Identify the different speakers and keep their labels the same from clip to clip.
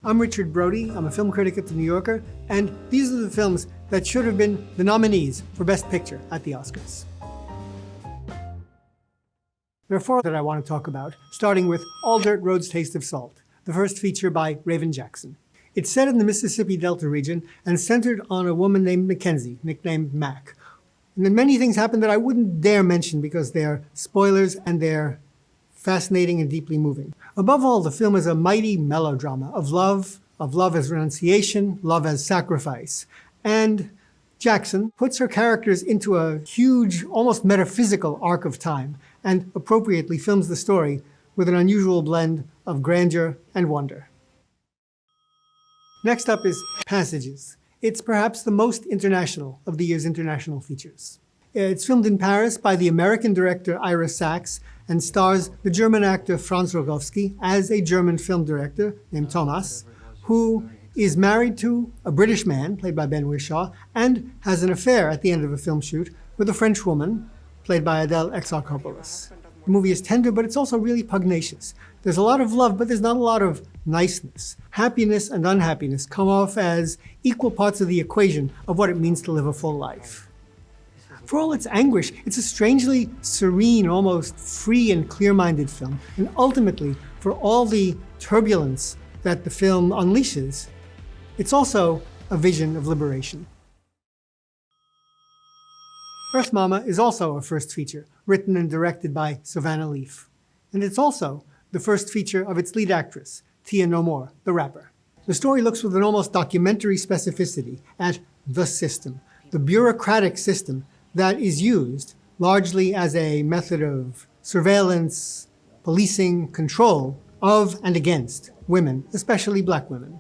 Speaker 1: I'm Richard Brody. I'm a film critic at The New Yorker, and these are the films that should have been the nominees for Best Picture at the Oscars. There are four that I want to talk about, starting with All Dirt Road's Taste of Salt, the first feature by Raven Jackson. It's set in the Mississippi Delta region and centered on a woman named Mackenzie, nicknamed Mac. And then many things happen that I wouldn't dare mention because they're spoilers and they're fascinating and deeply moving. Above all, the film is a mighty melodrama of love as renunciation, love as sacrifice. And Jackson puts her characters into a huge, almost metaphysical arc of time and appropriately films the story with an unusual blend of grandeur and wonder. Next up is Passages. It's perhaps the most international of the year's international features. It's filmed in Paris by the American director Ira Sachs and stars the German actor Franz Rogowski as a German film director named Thomas, who is married to a British man, played by Ben Whishaw, and has an affair at the end of a film shoot with a French woman, played by Adele Exarchopoulos. The movie is tender, but it's also really pugnacious. There's a lot of love, but there's not a lot of niceness. Happiness and unhappiness come off as equal parts of the equation of what it means to live a full life. For all its anguish, it's a strangely serene, almost free and clear-minded film. And ultimately, for all the turbulence that the film unleashes, it's also a vision of liberation. Earth Mama is also a first feature, written and directed by Savannah Leaf. And it's also the first feature of its lead actress, Tia No More, the rapper. The story looks with an almost documentary specificity at the system, the bureaucratic system that is used largely as a method of surveillance, policing, control of and against women, especially black women.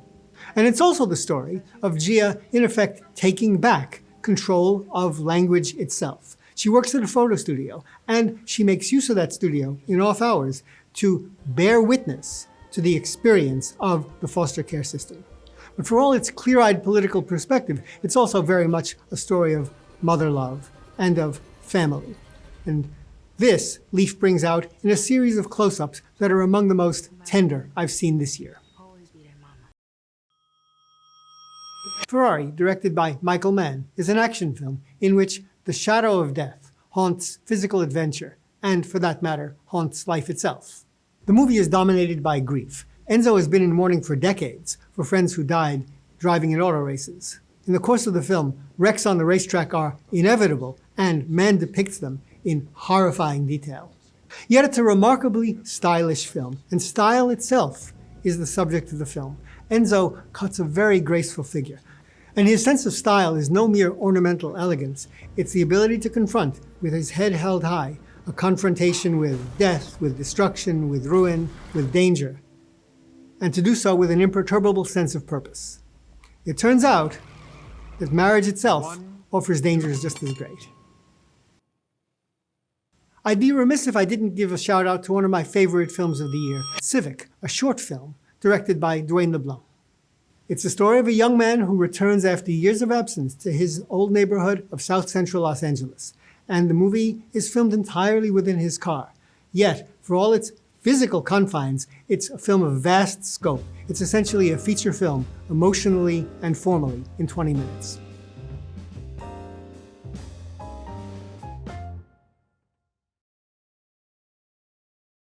Speaker 1: And it's also the story of Gia, in effect, taking back control of language itself. She works at a photo studio, and she makes use of that studio in off hours to bear witness to the experience of the foster care system. But for all its clear-eyed political perspective, it's also very much a story of mother love and of family. And this Leaf brings out in a series of close-ups that are among the most tender I've seen this year. Ferrari, directed by Michael Mann, is an action film in which the shadow of death haunts physical adventure and, for that matter, haunts life itself. The movie is dominated by grief. Enzo has been in mourning for decades for friends who died driving in auto races. In the course of the film, wrecks on the racetrack are inevitable, and Mann depicts them in horrifying detail. Yet it's a remarkably stylish film, and style itself is the subject of the film. Enzo cuts a very graceful figure, and his sense of style is no mere ornamental elegance. It's the ability to confront, with his head held high, a confrontation with death, with destruction, with ruin, with danger, and to do so with an imperturbable sense of purpose. It turns out that marriage itself offers dangers just as great. I'd be remiss if I didn't give a shout out to one of my favorite films of the year, Civic, a short film directed by Dwayne LeBlanc. It's the story of a young man who returns after years of absence to his old neighborhood of South Central Los Angeles. And the movie is filmed entirely within his car. Yet, for all its physical confines, it's a film of vast scope. It's essentially a feature film, emotionally and formally, in 20 minutes.